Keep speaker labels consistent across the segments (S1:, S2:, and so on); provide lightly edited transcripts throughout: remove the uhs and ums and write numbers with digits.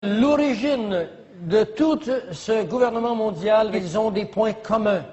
S1: L'origine de tout ce gouvernement mondial, ils ont des points communs,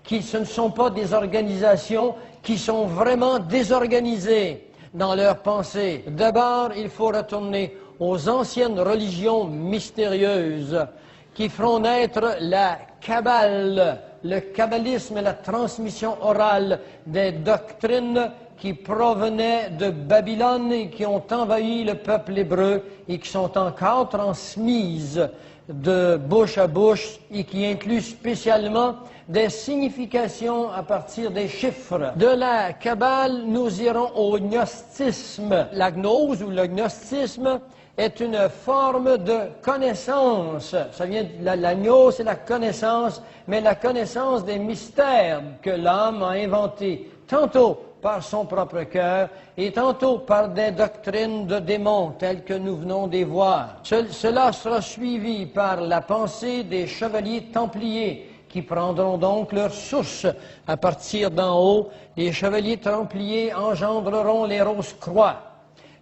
S1: ce ne sont pas des organisations qui sont vraiment désorganisées dans leur pensée. D'abord, il faut retourner aux anciennes religions mystérieuses qui feront naître la Kabbale, le kabbalisme et la transmission orale des doctrines qui provenaient de Babylone et qui ont envahi le peuple hébreu et qui sont encore transmises de bouche à bouche et qui incluent spécialement des significations à partir des chiffres. De la Kabbale, nous irons au gnostisme. La gnose ou le gnostisme est une forme de connaissance. Ça vient de la gnose, c'est la connaissance, mais la connaissance des mystères que l'homme a inventés, tantôt par son propre cœur et tantôt par des doctrines de démons telles que nous venons de voir. Cela sera suivi par la pensée des chevaliers templiers qui prendront donc leur source à partir d'en haut. Les chevaliers templiers engendreront les Rose-Croix.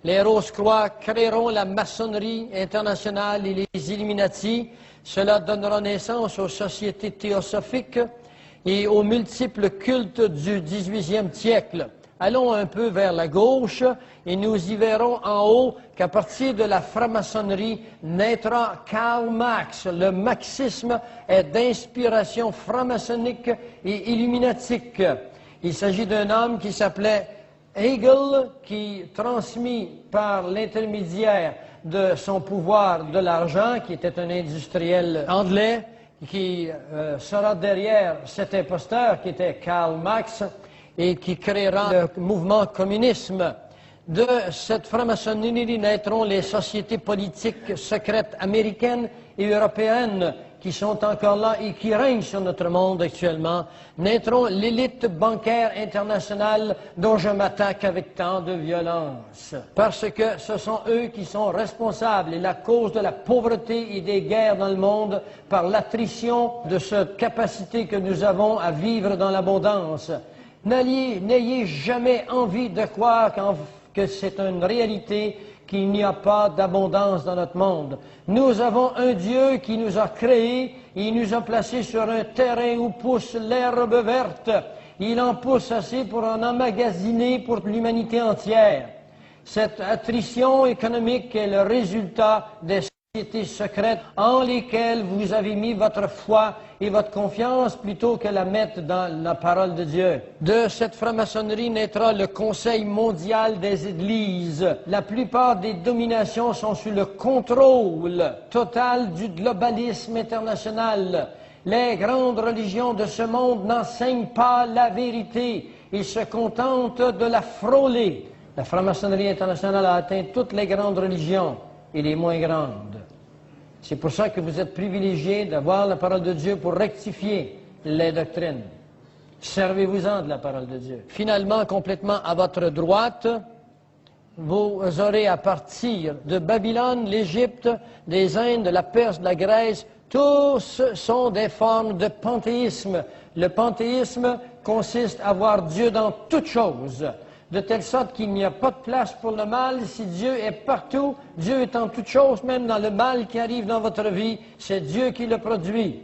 S1: Les Rose-Croix créeront la maçonnerie internationale et les Illuminati. Cela donnera naissance aux sociétés théosophiques et aux multiples cultes du XVIIIe siècle. Allons un peu vers la gauche et nous y verrons en haut qu'à partir de la franc-maçonnerie naîtra Karl Marx. Le marxisme est d'inspiration franc-maçonnique et illuminatique. Il s'agit d'un homme qui s'appelait Hegel, qui, transmis par l'intermédiaire de son pouvoir de l'argent, qui était un industriel anglais, qui sera derrière cet imposteur qui était Karl Marx et qui créera le mouvement communisme. De cette franc-maçonnerie naîtront les sociétés politiques secrètes américaines et européennes qui sont encore là et qui règnent sur notre monde actuellement. Naîtront l'élite bancaire internationale dont je m'attaque avec tant de violence. Parce que ce sont eux qui sont responsables et la cause de la pauvreté et des guerres dans le monde par l'attrition de cette capacité que nous avons à vivre dans l'abondance. N'ayez jamais envie de croire que c'est une réalité qu'il n'y a pas d'abondance dans notre monde. Nous avons un Dieu qui nous a créés, il nous a placés sur un terrain où pousse l'herbe verte. Il en pousse assez pour en emmagasiner pour l'humanité entière. Cette attrition économique est le résultat des sociétés secrètes en lesquelles vous avez mis votre foi et votre confiance plutôt que la mettre dans la parole de Dieu. De cette franc-maçonnerie naîtra le Conseil mondial des Églises. La plupart des dominations sont sous le contrôle total du globalisme international. Les grandes religions de ce monde n'enseignent pas la vérité. Ils se contentent de la frôler. La franc-maçonnerie internationale a atteint toutes les grandes religions et les moins grandes. C'est pour ça que vous êtes privilégiés d'avoir la parole de Dieu pour rectifier les doctrines. Servez-vous-en de la parole de Dieu. Finalement, complètement à votre droite, vous aurez à partir de Babylone, l'Égypte, des Indes, de la Perse, de la Grèce, tous sont des formes de panthéisme. Le panthéisme consiste à voir Dieu dans toutes choses, de telle sorte qu'il n'y a pas de place pour le mal. Si Dieu est partout, Dieu est en toutes choses, même dans le mal qui arrive dans votre vie, c'est Dieu qui le produit.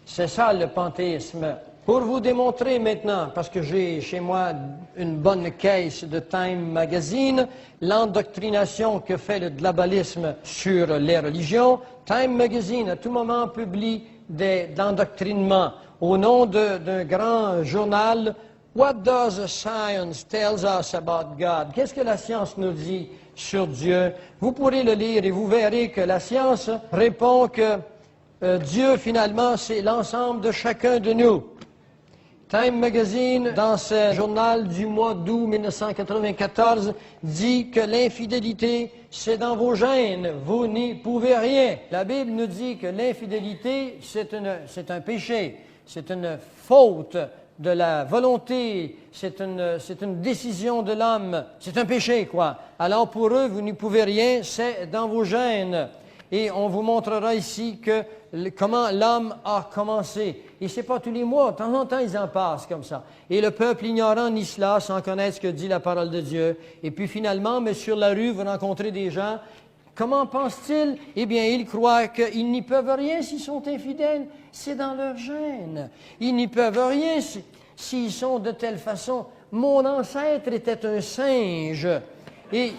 S1: C'est ça le panthéisme. Pour vous démontrer maintenant, parce que j'ai chez moi une bonne caisse de Time Magazine, l'endoctrination que fait le globalisme sur les religions, Time Magazine à tout moment publie d'endoctrinement au nom d'un grand journal. What does science tell us about God? Qu'est-ce que la science nous dit sur Dieu? Vous pourrez le lire et vous verrez que la science répond que Dieu, finalement, c'est l'ensemble de chacun de nous. Time Magazine, dans ce journal du mois d'août 1994, dit que l'infidélité, c'est dans vos gènes, vous n'y pouvez rien. La Bible nous dit que l'infidélité, c'est un péché, c'est une faute de la volonté, c'est une décision de l'homme, c'est un péché, quoi. Alors pour eux, vous n'y pouvez rien, c'est dans vos gènes. Et on vous montrera ici comment l'homme a commencé. Et ce n'est pas tous les mois, de temps en temps, ils en passent comme ça. Et le peuple ignorant nie cela, sans connaître ce que dit la parole de Dieu. Et puis finalement, mais sur la rue, vous rencontrez des gens Comment pensent-ils? Eh bien, ils croient qu'ils n'y peuvent rien s'ils sont infidèles. C'est dans leur gène. Ils n'y peuvent rien s'ils sont de telle façon. Mon ancêtre était un singe. Et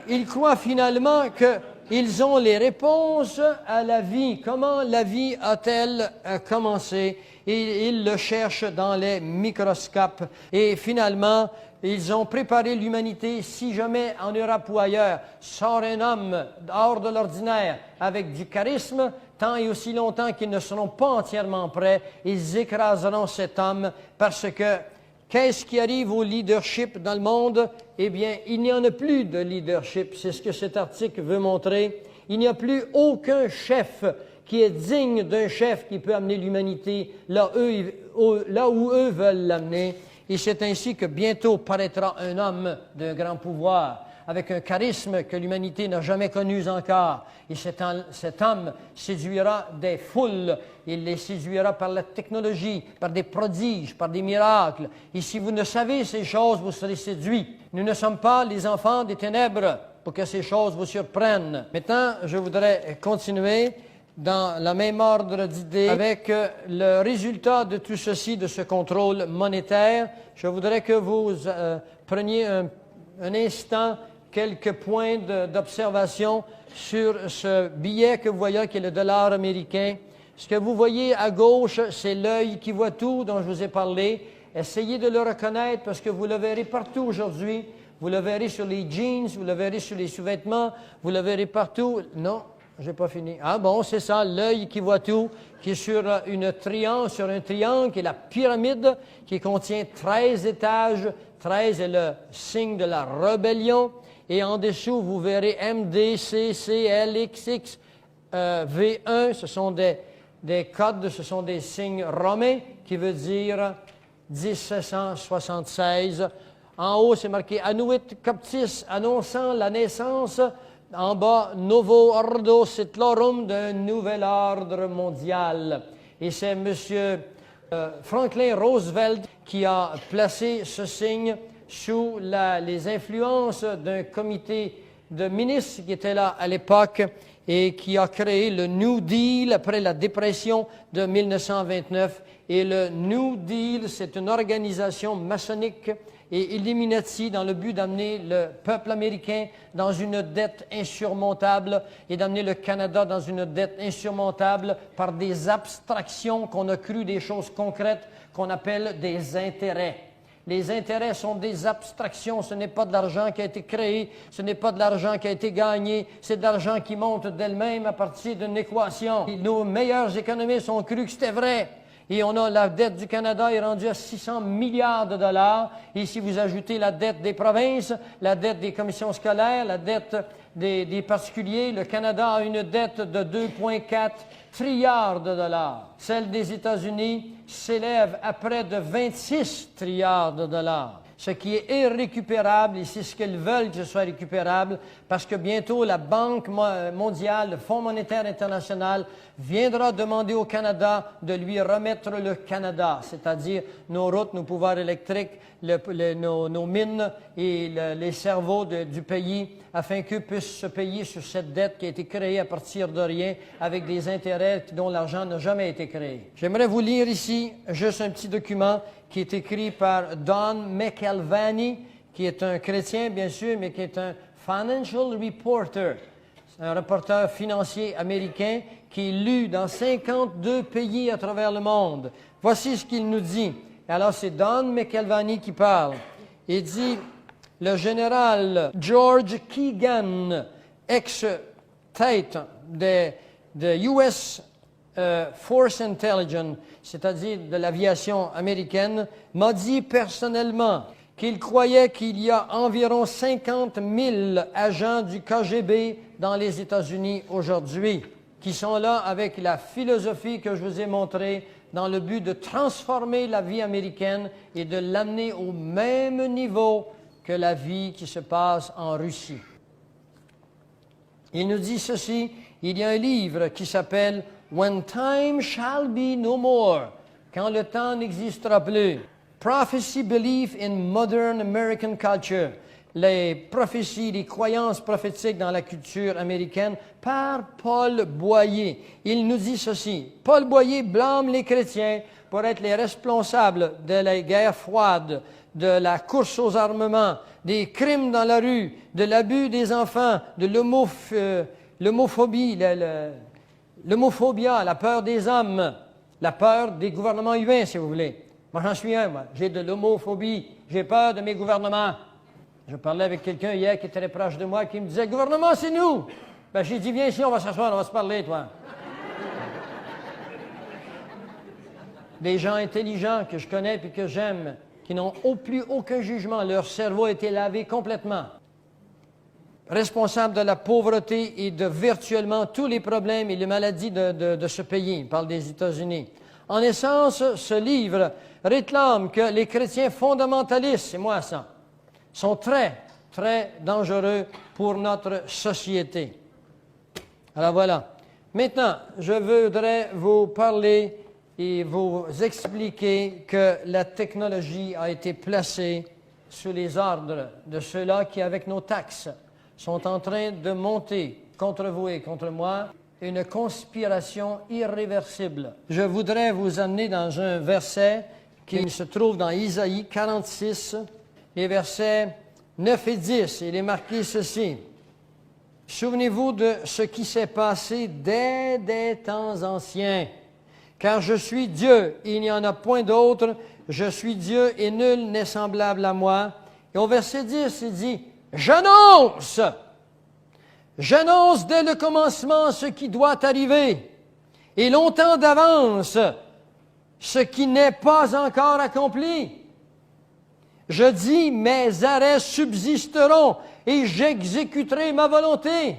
S1: ils croient finalement qu'ils ont les réponses à la vie. Comment la vie a-t-elle commencé? Et ils le cherchent dans les microscopes. Et finalement, ils ont préparé l'humanité. Si jamais en Europe ou ailleurs sort un homme hors de l'ordinaire avec du charisme, tant et aussi longtemps qu'ils ne seront pas entièrement prêts, ils écraseront cet homme parce que qu'est-ce qui arrive au leadership dans le monde? Eh bien, il n'y en a plus de leadership. C'est ce que cet article veut montrer. Il n'y a plus aucun chef qui est digne d'un chef qui peut amener l'humanité là où eux veulent l'amener. Et c'est ainsi que bientôt paraîtra un homme d'un grand pouvoir, avec un charisme que l'humanité n'a jamais connu encore. Et cet homme séduira des foules. Il les séduira par la technologie, par des prodiges, par des miracles. Et si vous ne savez ces choses, vous serez séduits. Nous ne sommes pas les enfants des ténèbres pour que ces choses vous surprennent. Maintenant, je voudrais continuer dans la même ordre d'idées avec le résultat de tout ceci, de ce contrôle monétaire. Je voudrais que vous preniez un instant quelques points d'observation sur ce billet que vous voyez qui est le dollar américain. Ce que vous voyez à gauche, c'est l'œil qui voit tout dont je vous ai parlé. Essayez de le reconnaître parce que vous le verrez partout aujourd'hui. Vous le verrez sur les jeans, vous le verrez sur les sous-vêtements, vous le verrez partout. Non, je n'ai pas fini. Ah bon, c'est ça, l'œil qui voit tout, qui est sur un triangle, qui est la pyramide, qui contient 13 étages. 13 est le signe de la rébellion. Et en dessous, vous verrez MD, CC, LXX, V1, ce sont des codes, ce sont des signes romains qui veut dire 1776. En haut, c'est marqué Annuit Captis, annonçant la naissance. En bas, Novo Ordo Setlorum, d'un nouvel ordre mondial. Et c'est M. Franklin Roosevelt qui a placé ce signe sous les influences d'un comité de ministres qui était là à l'époque et qui a créé le New Deal après la dépression de 1929. Et le New Deal, c'est une organisation maçonnique et Illuminati dans le but d'amener le peuple américain dans une dette insurmontable et d'amener le Canada dans une dette insurmontable par des abstractions qu'on a crues des choses concrètes qu'on appelle des intérêts. Les intérêts sont des abstractions, ce n'est pas de l'argent qui a été créé, ce n'est pas de l'argent qui a été gagné, c'est de l'argent qui monte d'elle-même à partir d'une équation. Et nos meilleurs économistes ont cru que c'était vrai. Et la dette du Canada est rendue à 600 milliards de dollars. Et si vous ajoutez la dette des provinces, la dette des commissions scolaires, la dette des particuliers, le Canada a une dette de 2,4 trilliards de dollars. Celle des États-Unis s'élève à près de 26 trilliards de dollars. Ce qui est irrécupérable, et c'est ce qu'ils veulent que ce soit récupérable, parce que bientôt la Banque mondiale, le Fonds monétaire international, viendra demander au Canada de lui remettre le Canada, c'est-à-dire nos routes, nos pouvoirs électriques, nos mines et les cerveaux du pays, afin qu'eux puissent se payer sur cette dette qui a été créée à partir de rien, avec des intérêts dont l'argent n'a jamais été créé. J'aimerais vous lire ici juste un petit document qui est écrit par Don McElvaney, qui est un chrétien, bien sûr, mais qui est un financial reporter, un reporter financier américain qui est lu dans 52 pays à travers le monde. Voici ce qu'il nous dit. Alors, c'est Don McElvaney qui parle. Il dit, le général George Keegan, ex-tête de US Force Intelligence, c'est-à-dire de l'aviation américaine, m'a dit personnellement qu'il croyait qu'il y a environ 50 000 agents du KGB dans les États-Unis aujourd'hui, qui sont là avec la philosophie que je vous ai montrée dans le but de transformer la vie américaine et de l'amener au même niveau que la vie qui se passe en Russie. Il nous dit ceci, il y a un livre qui s'appelle « When time shall be no more », quand le temps n'existera plus. Prophecy Belief in Modern American Culture, les prophéties, les croyances prophétiques dans la culture américaine par Paul Boyer. Il nous dit ceci. Paul Boyer blâme les chrétiens pour être les responsables de la guerre froide, de la course aux armements, des crimes dans la rue, de l'abus des enfants, de l'homophobie, l'homophobia, la peur des hommes, la peur des gouvernements humains, si vous voulez. Moi, j'en suis un, moi. J'ai de l'homophobie. J'ai peur de mes gouvernements. Je parlais avec quelqu'un hier qui était très proche de moi, qui me disait « Gouvernement, c'est nous! » Ben, j'ai dit « Viens ici, on va s'asseoir, on va se parler, toi. » Des gens intelligents que je connais et que j'aime, qui n'ont plus aucun jugement. Leur cerveau a été lavé complètement. Responsables de la pauvreté et de virtuellement tous les problèmes et les maladies de ce pays. Il parle des États-Unis. En essence, ce livre réclame que les chrétiens fondamentalistes, c'est moi ça, sont très, très dangereux pour notre société. Alors voilà. Maintenant, je voudrais vous parler et vous expliquer que la technologie a été placée sous les ordres de ceux-là qui, avec nos taxes, sont en train de monter contre vous et contre moi une conspiration irréversible. Je voudrais vous amener dans un verset qui se trouve dans Isaïe 46, les versets 9 et 10. Il est marqué ceci. « Souvenez-vous de ce qui s'est passé dès des temps anciens. Car je suis Dieu, et il n'y en a point d'autre. Je suis Dieu, et nul n'est semblable à moi. » Et au verset 10, il dit, « J'annonce dès le commencement ce qui doit arriver, et longtemps d'avance ce qui n'est pas encore accompli. Je dis, mes arrêts subsisteront, et j'exécuterai ma volonté.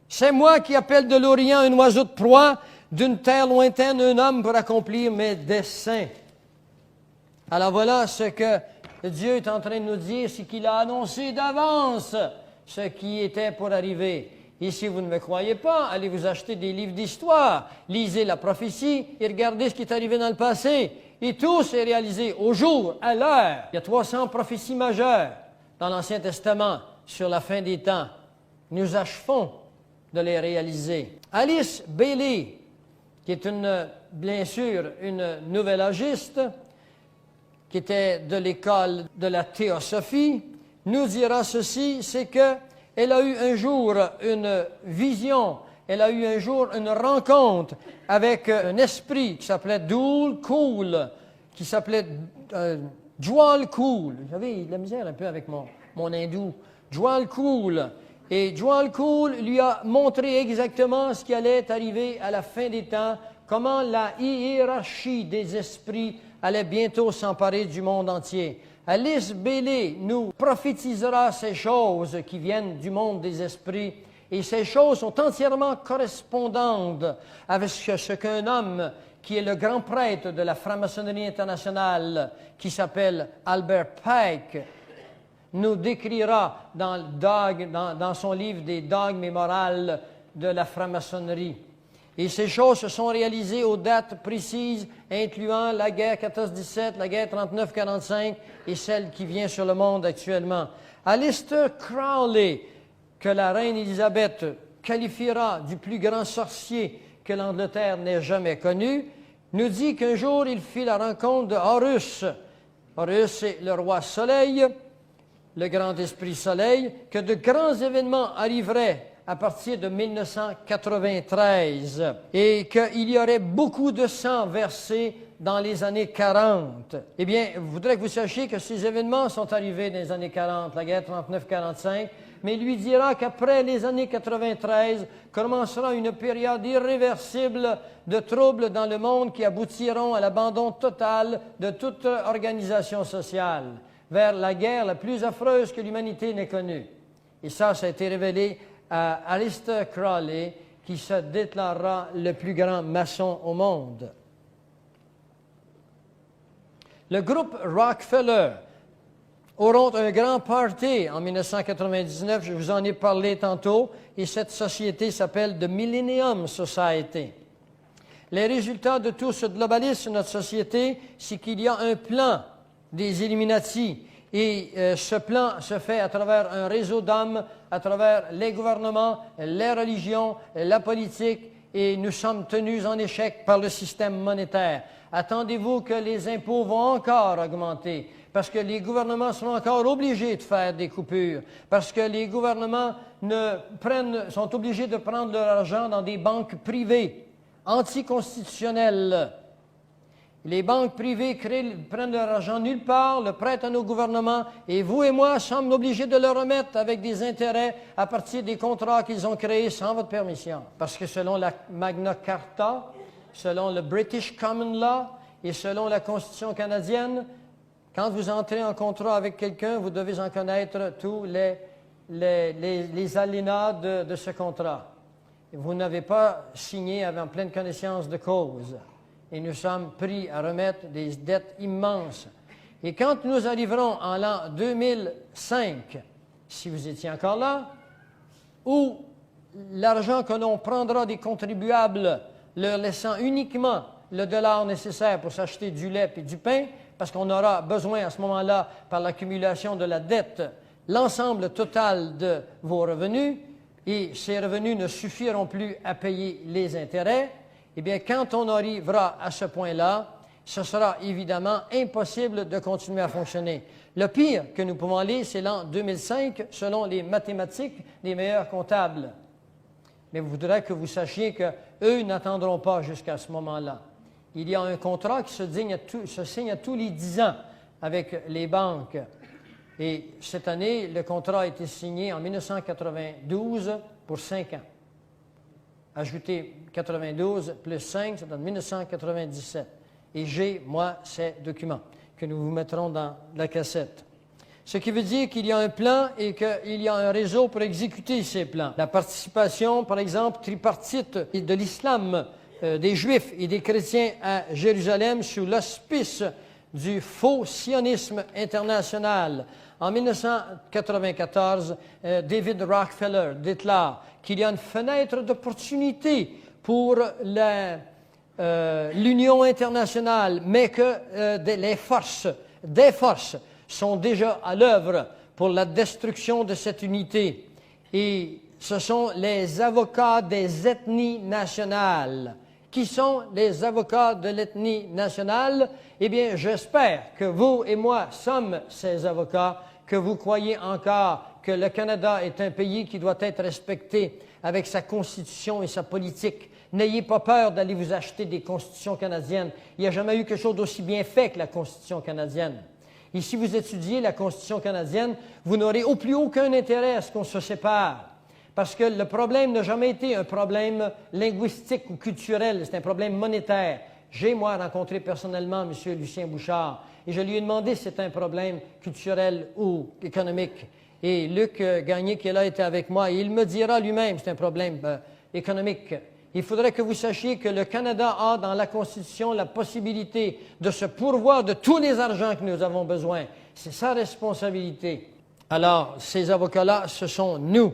S1: C'est moi qui appelle de l'Orient un oiseau de proie, d'une terre lointaine un homme pour accomplir mes desseins. » Alors voilà ce que Dieu est en train de nous dire, c'est qu'il a annoncé d'avance ce qui était pour arriver. Et si vous ne me croyez pas, allez vous acheter des livres d'histoire, lisez la prophétie et regardez ce qui est arrivé dans le passé. Et tout s'est réalisé au jour, à l'heure. Il y a 300 prophéties majeures dans l'Ancien Testament sur la fin des temps. Nous achevons de les réaliser. Alice Bailey, qui est bien sûr une nouvelle-âgiste, qui était de l'école de la théosophie, nous dira ceci, c'est qu'elle a eu un jour une vision, elle a eu un jour une rencontre avec un esprit qui s'appelait Dul Kul, qui s'appelait Jwal Kul. J'avais de la misère un peu avec mon hindou. Jwal Kul. Et Jwal Kul lui a montré exactement ce qui allait arriver à la fin des temps, comment la hiérarchie des esprits allait bientôt s'emparer du monde entier. Alice Bailey nous prophétisera ces choses qui viennent du monde des esprits, et ces choses sont entièrement correspondantes avec ce qu'un homme qui est le grand prêtre de la franc-maçonnerie internationale, qui s'appelle Albert Pike, nous décrira dans son livre des dogmes et morales de la franc-maçonnerie. Et ces choses se sont réalisées aux dates précises, incluant la guerre 14-17, la guerre 39-45 et celle qui vient sur le monde actuellement. Aleister Crowley, que la reine Élisabeth qualifiera du plus grand sorcier que l'Angleterre n'ait jamais connu, nous dit qu'un jour il fit la rencontre de Horus. Horus, c'est le roi Soleil, le grand esprit Soleil, que de grands événements arriveraient à partir de 1993 et qu'il y aurait beaucoup de sang versé dans les années 40. Eh bien, je voudrais que vous sachiez que ces événements sont arrivés dans les années 40, la guerre 39-45, mais il lui dira qu'après les années 93 commencera une période irréversible de troubles dans le monde qui aboutiront à l'abandon total de toute organisation sociale, vers la guerre la plus affreuse que l'humanité n'ait connue. Et ça a été révélé à Aleister Crowley, qui se déclarera le plus grand maçon au monde. Le groupe Rockefeller auront un grand party en 1999, je vous en ai parlé tantôt, et cette société s'appelle The Millennium Society. Les résultats de tout ce globalisme de notre société, c'est qu'il y a un plan des Illuminati, Et ce plan se fait à travers un réseau d'hommes, à travers les gouvernements, les religions, la politique, et nous sommes tenus en échec par le système monétaire. Attendez-vous que les impôts vont encore augmenter, parce que les gouvernements seront encore obligés de faire des coupures, parce que les gouvernements sont obligés de prendre leur argent dans des banques privées, anticonstitutionnelles. Les banques privées prennent leur argent nulle part, le prêtent à nos gouvernements, et vous et moi sommes obligés de le remettre avec des intérêts à partir des contrats qu'ils ont créés sans votre permission. Parce que selon la Magna Carta, selon le British Common Law et selon la Constitution canadienne, quand vous entrez en contrat avec quelqu'un, vous devez en connaître tous les alinéas de ce contrat. Vous n'avez pas signé en pleine connaissance de cause. Et nous sommes pris à remettre des dettes immenses. Et quand nous arriverons en l'an 2005, si vous étiez encore là, où l'argent que l'on prendra des contribuables, leur laissant uniquement le dollar nécessaire pour s'acheter du lait et du pain, parce qu'on aura besoin à ce moment-là, par l'accumulation de la dette, l'ensemble total de vos revenus, et ces revenus ne suffiront plus à payer les intérêts, eh bien, quand on arrivera à ce point-là, ce sera évidemment impossible de continuer à fonctionner. Le pire que nous pouvons aller, c'est l'an 2005, selon les mathématiques des meilleurs comptables. Mais je voudrais que vous sachiez qu'eux n'attendront pas jusqu'à ce moment-là. Il y a un contrat qui se signe à tous les 10 ans avec les banques. Et cette année, le contrat a été signé en 1992 pour 5 ans. Ajoutez 92 plus 5, ça donne 1997. Et j'ai, moi, ces documents que nous vous mettrons dans la cassette. Ce qui veut dire qu'il y a un plan et qu'il y a un réseau pour exécuter ces plans. La participation, par exemple, tripartite de l'islam, des Juifs et des chrétiens à Jérusalem sous l'auspice du faux sionisme international. En 1994, David Rockefeller déclare qu'il y a une fenêtre d'opportunité pour l'Union internationale, mais que des forces sont déjà à l'œuvre pour la destruction de cette unité. Et ce sont les avocats des ethnies nationales. Qui sont les avocats de l'ethnie nationale? Eh bien, j'espère que vous et moi sommes ces avocats, que vous croyez encore que le Canada est un pays qui doit être respecté avec sa constitution et sa politique. N'ayez pas peur d'aller vous acheter des constitutions canadiennes. Il n'y a jamais eu quelque chose d'aussi bien fait que la constitution canadienne. Et si vous étudiez la constitution canadienne, vous n'aurez au plus aucun intérêt à ce qu'on se sépare. Parce que le problème n'a jamais été un problème linguistique ou culturel, c'est un problème monétaire. J'ai, moi, rencontré personnellement M. Lucien Bouchard et je lui ai demandé si c'était un problème culturel ou économique. Et Luc Gagné, qui est là, était avec moi et il me dira lui-même que c'est un problème économique. Il faudrait que vous sachiez que le Canada a dans la Constitution la possibilité de se pourvoir de tous les argents que nous avons besoin. C'est sa responsabilité. Alors, ces avocats-là, ce sont nous.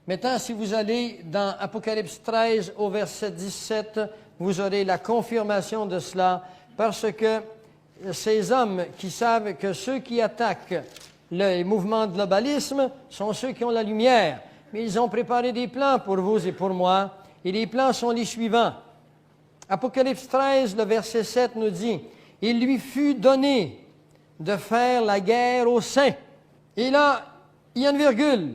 S1: Maintenant, si vous allez dans Apocalypse 13 au verset 17, vous aurez la confirmation de cela, parce que ces hommes qui savent que ceux qui attaquent le mouvement de globalisme sont ceux qui ont la lumière. Mais ils ont préparé des plans pour vous et pour moi, et les plans sont les suivants. Apocalypse 13, le verset 7 nous dit, « Il lui fut donné de faire la guerre aux saints. » Et là, il y a une virgule.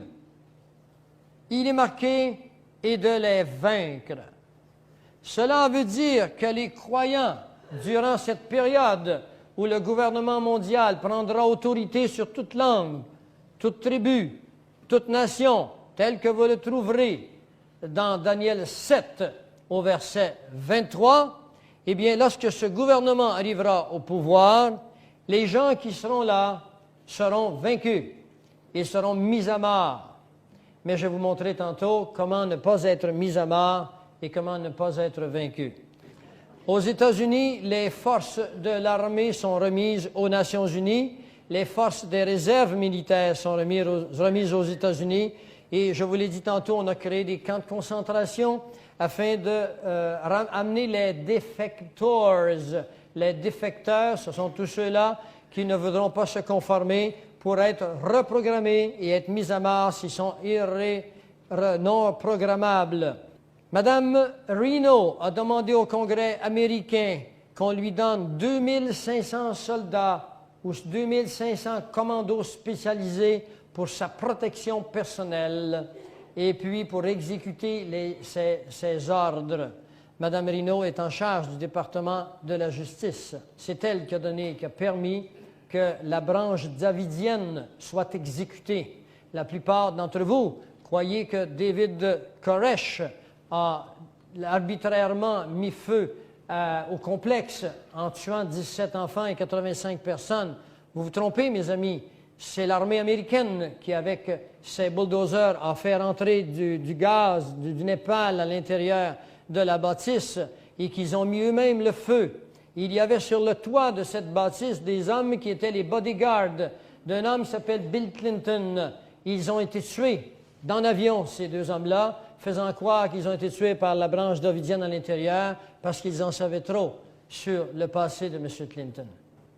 S1: Il est marqué « et de les vaincre ». Cela veut dire que les croyants, durant cette période où le gouvernement mondial prendra autorité sur toute langue, toute tribu, toute nation, tel que vous le trouverez dans Daniel 7 au verset 23, eh bien, lorsque ce gouvernement arrivera au pouvoir, les gens qui seront là seront vaincus et seront mis à mort. Mais je vais vous montrer tantôt comment ne pas être mis à mort et comment ne pas être vaincu. Aux États-Unis, les forces de l'armée sont remises aux Nations unies, les forces des réserves militaires sont remises aux États-Unis, et je vous l'ai dit tantôt, on a créé des camps de concentration afin d'amener les defectors. Les défecteurs, ce sont tous ceux-là qui ne voudront pas se conformer pour être reprogrammés et être mis à mort s'ils sont non programmables. Madame Reno a demandé au Congrès américain qu'on lui donne 2500 soldats ou 2500 commandos spécialisés pour sa protection personnelle et puis pour exécuter ses ordres. Madame Reno est en charge du département de la justice. C'est elle qui a permis que la branche davidienne soit exécutée. La plupart d'entre vous croyez que David Koresh a arbitrairement mis feu au complexe en tuant 17 enfants et 85 personnes. Vous vous trompez, mes amis. C'est l'armée américaine qui, avec ses bulldozers, a fait rentrer du gaz, du Népal à l'intérieur de la bâtisse et qu'ils ont mis eux-mêmes le feu. Il y avait sur le toit de cette bâtisse des hommes qui étaient les bodyguards d'un homme qui s'appelle Bill Clinton. Ils ont été tués dans l'avion, ces deux hommes-là, faisant croire qu'ils ont été tués par la branche davidienne à l'intérieur parce qu'ils en savaient trop sur le passé de M. Clinton.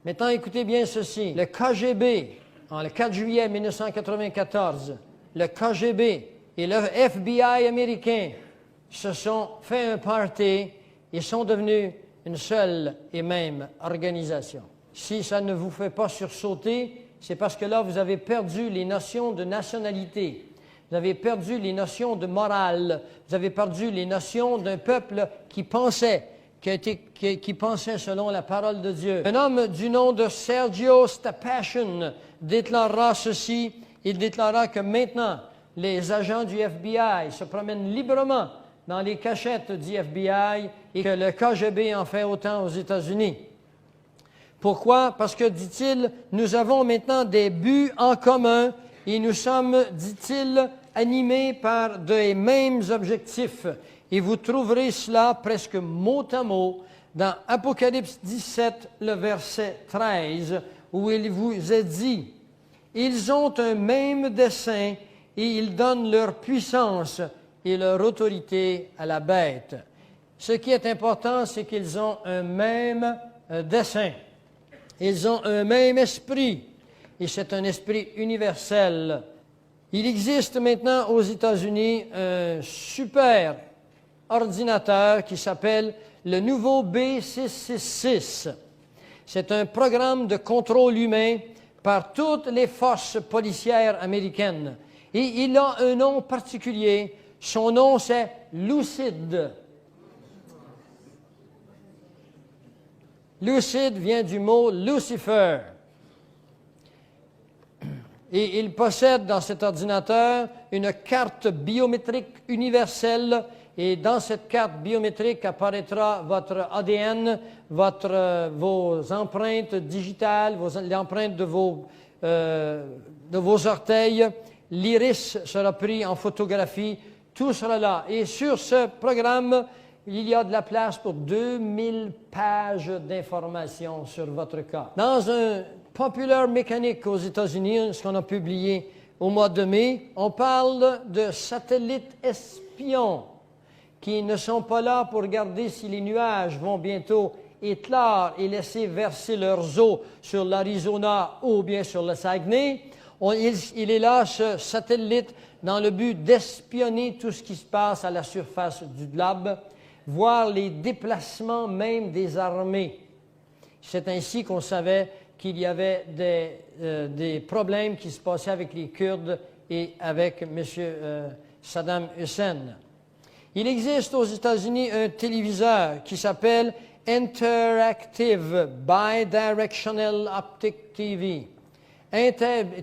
S1: Maintenant, écoutez bien ceci. Le KGB, le 4 juillet 1994, le KGB et le FBI américain se sont fait un party et sont devenus une seule et même organisation. Si ça ne vous fait pas sursauter, c'est parce que là, vous avez perdu les notions de nationalité. Vous avez perdu les notions de morale. Vous avez perdu les notions d'un peuple qui pensait, qui pensait selon la parole de Dieu. Un homme du nom de Sergio Stapashin déclarera ceci. Il déclara que maintenant, les agents du FBI se promènent librement dans les cachettes du FBI et que le KGB en fait autant aux États-Unis. Pourquoi? Parce que, dit-il, nous avons maintenant des buts en commun et nous sommes, dit-il, animés par des mêmes objectifs. Et vous trouverez cela presque mot à mot dans Apocalypse 17, le verset 13, où il vous est dit « Ils ont un même dessein et ils donnent leur puissance et leur autorité à la bête. » Ce qui est important, c'est qu'ils ont un même dessein. Ils ont un même esprit, et c'est un esprit universel. Il existe maintenant aux États-Unis un super ordinateur qui s'appelle le nouveau B666. C'est un programme de contrôle humain par toutes les forces policières américaines. Et il a un nom particulier. Son nom, c'est Lucid. Lucid vient du mot Lucifer. Et il possède dans cet ordinateur une carte biométrique universelle. Et dans cette carte biométrique apparaîtra votre ADN, vos empreintes digitales, l'empreinte de vos orteils. L'iris sera pris en photographie. Tout sera là. Et sur ce programme, il y a de la place pour 2000 pages d'informations sur votre cas. Dans un Popular Mechanic aux États-Unis, ce qu'on a publié au mois de mai, on parle de satellites espions qui ne sont pas là pour regarder si les nuages vont bientôt éclore et laisser verser leurs eaux sur l'Arizona ou bien sur le Saguenay. Il est là, ce satellite, dans le but d'espionner tout ce qui se passe à la surface du globe, voir les déplacements même des armées. C'est ainsi qu'on savait qu'il y avait des problèmes qui se passaient avec les Kurdes et avec M. Saddam Hussein. Il existe aux États-Unis un téléviseur qui s'appelle Interactive Bidirectional Optic TV.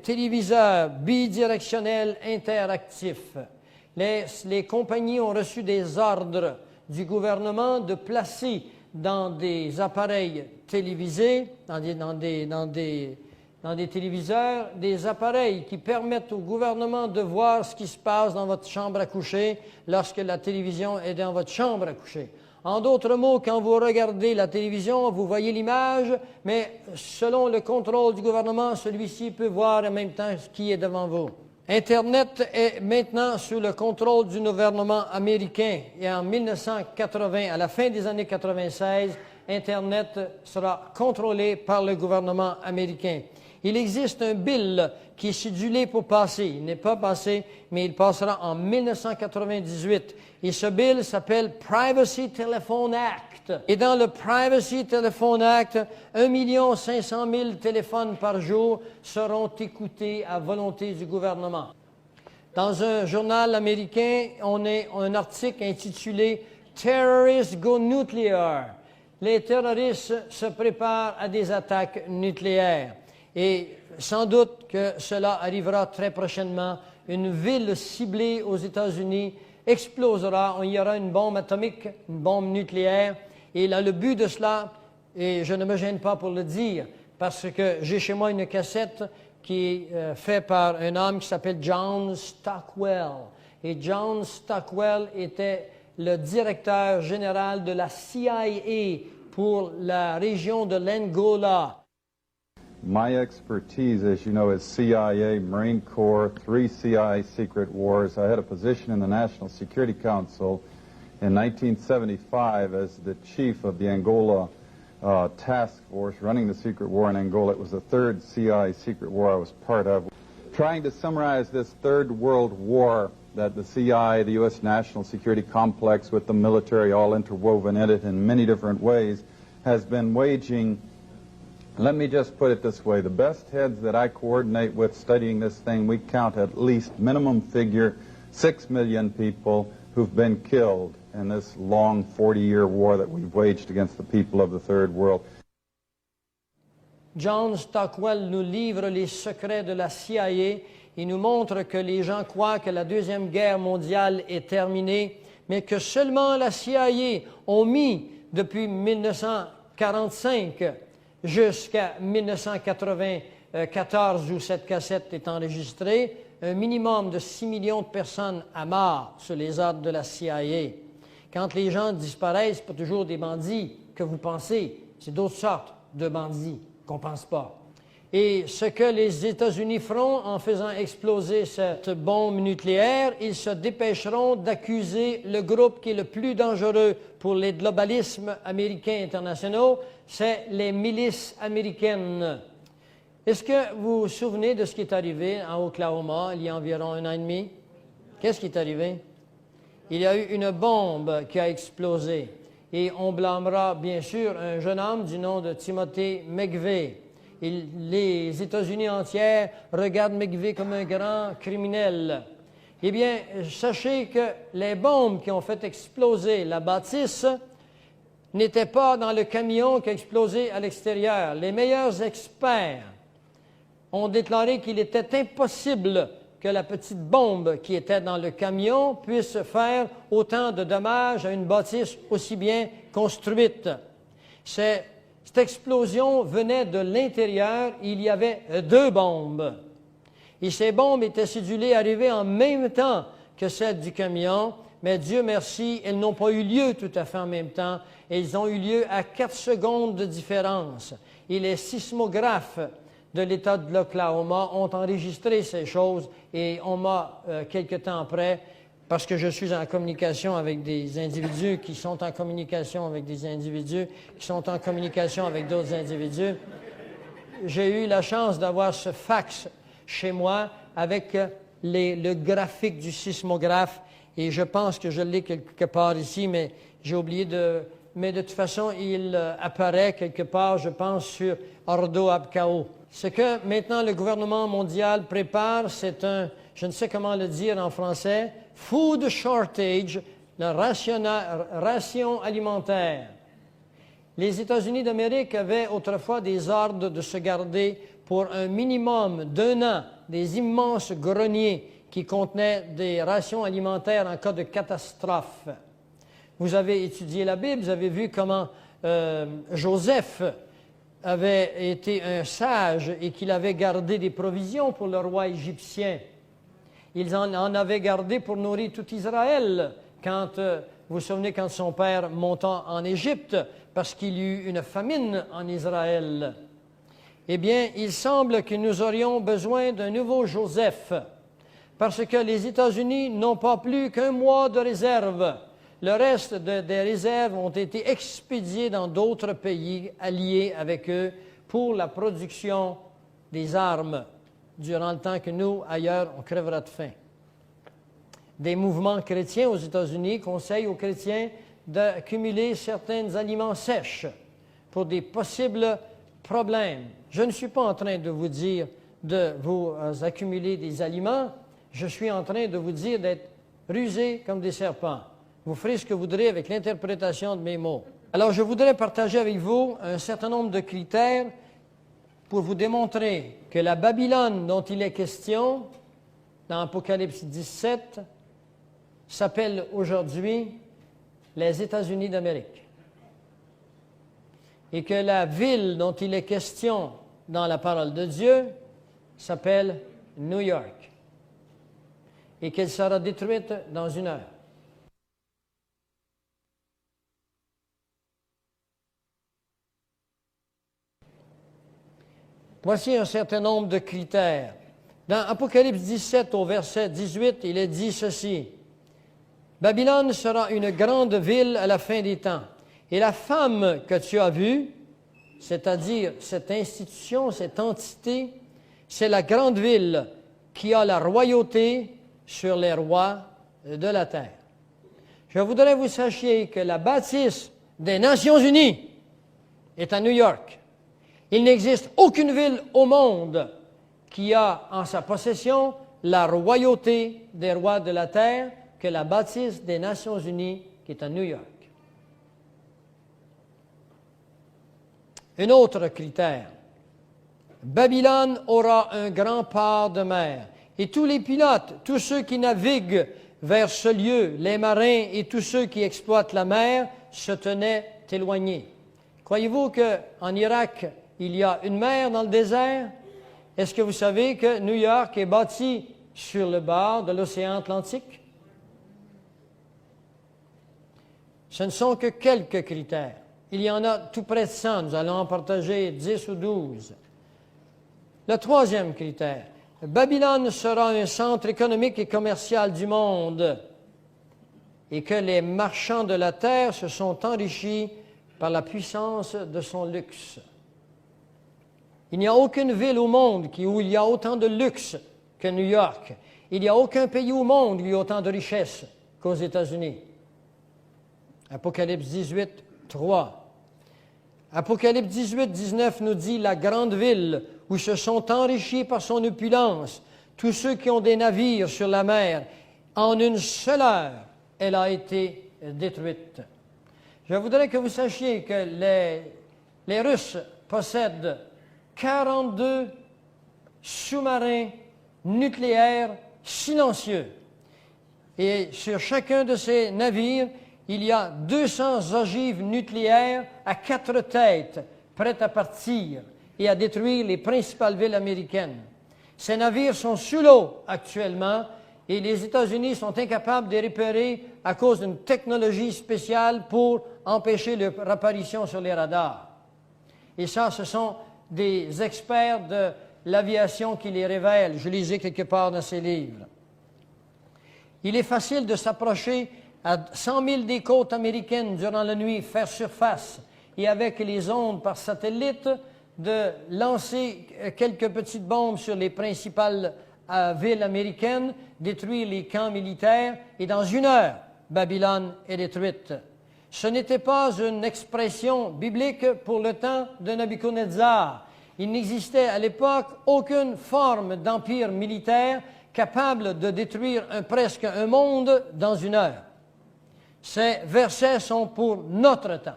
S1: Téléviseur bidirectionnel interactif. Les compagnies ont reçu des ordres du gouvernement de placer dans des appareils télévisés, dans des téléviseurs, des appareils qui permettent au gouvernement de voir ce qui se passe dans votre chambre à coucher lorsque la télévision est dans votre chambre à coucher. En d'autres mots, quand vous regardez la télévision, vous voyez l'image, mais selon le contrôle du gouvernement, celui-ci peut voir en même temps ce qui est devant vous. Internet est maintenant sous le contrôle du gouvernement américain et en 1980, à la fin des années 96, Internet sera contrôlé par le gouvernement américain. Il existe un bill qui est cédulé pour passer. Il n'est pas passé, mais il passera en 1998. Et ce bill s'appelle Privacy Telephone Act. Et dans le Privacy Telephone Act, 1 500 000 téléphones par jour seront écoutés à volonté du gouvernement. Dans un journal américain, on a un article intitulé « Terrorists go nuclear ». Les terroristes se préparent à des attaques nucléaires. Et sans doute que cela arrivera très prochainement. Une ville ciblée aux États-Unis explosera. Il y aura une bombe atomique, une bombe nucléaire. Et là, le but de cela, et je ne me gêne pas pour le dire, parce que j'ai chez moi une cassette qui est faite par un homme qui s'appelle John Stockwell. Et John Stockwell était le directeur général de la CIA pour la région de l'Angola.
S2: My expertise, as you know, is CIA, Marine Corps, 3 CIA secret wars. I had a position in the National Security Council in 1975 as the chief of the Angola task force running the secret war in Angola. It was the 3rd CIA secret war I was part of. Trying to summarize this Third World War that the CIA, the U.S. national security complex with the military all interwoven in it in many different ways, has been waging. Let me just put it this way. The best heads that I coordinate with studying this thing, we count at least minimum figure 6 million people who've been killed in this long 40-year war that we've waged against the people of the Third World.
S1: John Stockwell nous livre les secrets de la CIA. Il nous montre que les gens croient que la Deuxième Guerre mondiale est terminée, mais que seulement la CIA ont mis, depuis 1945 jusqu'à 1994, où cette cassette est enregistrée, un minimum de 6 millions de personnes à mort sur les ordres de la CIA. Quand les gens disparaissent, ce n'est pas toujours des bandits que vous pensez, c'est d'autres sortes de bandits qu'on ne pense pas. Et ce que les États-Unis feront en faisant exploser cette bombe nucléaire, ils se dépêcheront d'accuser le groupe qui est le plus dangereux pour les globalismes américains internationaux, c'est les milices américaines. Est-ce que vous vous souvenez de ce qui est arrivé en Oklahoma il y a environ 1 an et demi? Qu'est-ce qui est arrivé? Il y a eu une bombe qui a explosé et on blâmera bien sûr un jeune homme du nom de Timothy McVeigh. Les États-Unis entiers regardent McVeigh comme un grand criminel. Eh bien, sachez que les bombes qui ont fait exploser la bâtisse n'étaient pas dans le camion qui a explosé à l'extérieur. Les meilleurs experts ont déclaré qu'il était impossible que la petite bombe qui était dans le camion puisse faire autant de dommages à une bâtisse aussi bien construite. Cette explosion venait de l'intérieur. Il y avait 2 bombes. Et ces bombes étaient cédulées arriver en même temps que celles du camion, mais Dieu merci, elles n'ont pas eu lieu tout à fait en même temps. Elles ont eu lieu à 4 secondes de différence. Et les sismographes de l'État de l'Oklahoma ont enregistré ces choses et on m'a, quelque temps après, parce que je suis en communication avec des individus qui sont en communication avec des individus qui sont en communication avec d'autres individus, j'ai eu la chance d'avoir ce fax chez moi avec le graphique du sismographe et je pense que je l'ai quelque part ici, mais j'ai oublié de... Mais de toute façon, il apparaît quelque part, je pense, sur Ordo Ab Chao. Ce que maintenant le gouvernement mondial prépare, c'est un, je ne sais comment le dire en français, food shortage, la ration alimentaire. Les États-Unis d'Amérique avaient autrefois des ordres de se garder pour un minimum d'1 an des immenses greniers qui contenaient des rations alimentaires en cas de catastrophe. Vous avez étudié la Bible, vous avez vu comment Joseph avait été un sage et qu'il avait gardé des provisions pour le roi égyptien. Il en avait gardé pour nourrir tout Israël quand, vous vous souvenez, quand son père monta en Égypte parce qu'il y eut une famine en Israël. Eh bien, il semble que nous aurions besoin d'un nouveau Joseph parce que les États-Unis n'ont pas plus qu'1 mois de réserve. Le reste des réserves ont été expédiées dans d'autres pays alliés avec eux pour la production des armes durant le temps que nous, ailleurs, on crèvera de faim. Des mouvements chrétiens aux États-Unis conseillent aux chrétiens d'accumuler certains aliments sèches pour des possibles problèmes. Je ne suis pas en train de vous dire de vous accumuler des aliments, je suis en train de vous dire d'être rusés comme des serpents. Vous ferez ce que vous voudrez avec l'interprétation de mes mots. Alors, je voudrais partager avec vous un certain nombre de critères pour vous démontrer que la Babylone dont il est question dans Apocalypse 17 s'appelle aujourd'hui les États-Unis d'Amérique. Et que la ville dont il est question dans la parole de Dieu s'appelle New York. Et qu'elle sera détruite dans 1 heure. Voici un certain nombre de critères. Dans Apocalypse 17, au verset 18, il est dit ceci. « Babylone sera une grande ville à la fin des temps. Et la femme que tu as vue, c'est-à-dire cette institution, cette entité, c'est la grande ville qui a la royauté sur les rois de la terre. » Je voudrais que vous sachiez que la bâtisse des Nations unies est à New York. Il n'existe aucune ville au monde qui a en sa possession la royauté des rois de la terre que la bâtisse des Nations unies qui est à New York. Un autre critère. Babylone aura un grand port de mer. Et tous les pilotes, tous ceux qui naviguent vers ce lieu, les marins et tous ceux qui exploitent la mer, se tenaient éloignés. Croyez-vous qu'en Irak, il y a une mer dans le désert? Est-ce que vous savez que New York est bâti sur le bord de l'océan Atlantique? Ce ne sont que quelques critères. Il y en a tout près de 100. Nous allons en partager 10 ou 12. Le troisième critère. Babylone sera un centre économique et commercial du monde et que les marchands de la terre se sont enrichis par la puissance de son luxe. Il n'y a aucune ville au monde où il y a autant de luxe que New York. Il n'y a aucun pays au monde où il y a autant de richesse qu'aux États-Unis. Apocalypse 18, 3. Apocalypse 18, 19 nous dit « La grande ville où se sont enrichis par son opulence tous ceux qui ont des navires sur la mer, en une seule heure, elle a été détruite. » Je voudrais que vous sachiez que les Russes possèdent 42 sous-marins nucléaires silencieux. Et sur chacun de ces navires, il y a 200 ogives nucléaires à 4 têtes, prêtes à partir et à détruire les principales villes américaines. Ces navires sont sous l'eau actuellement et les États-Unis sont incapables de les repérer à cause d'une technologie spéciale pour empêcher leur apparition sur les radars. Et ça, ce sont des experts de l'aviation qui les révèlent. Je les ai quelque part dans ces livres. Il est facile de s'approcher à 100 000 des côtes américaines durant la nuit, faire surface, et avec les ondes par satellite, de lancer quelques petites bombes sur les principales villes américaines, détruire les camps militaires, et dans 1 heure, Babylone est détruite. Ce n'était pas une expression biblique pour le temps de Nabuchodonosor. Il n'existait à l'époque aucune forme d'empire militaire capable de détruire presque un monde dans 1 heure. Ces versets sont pour notre temps.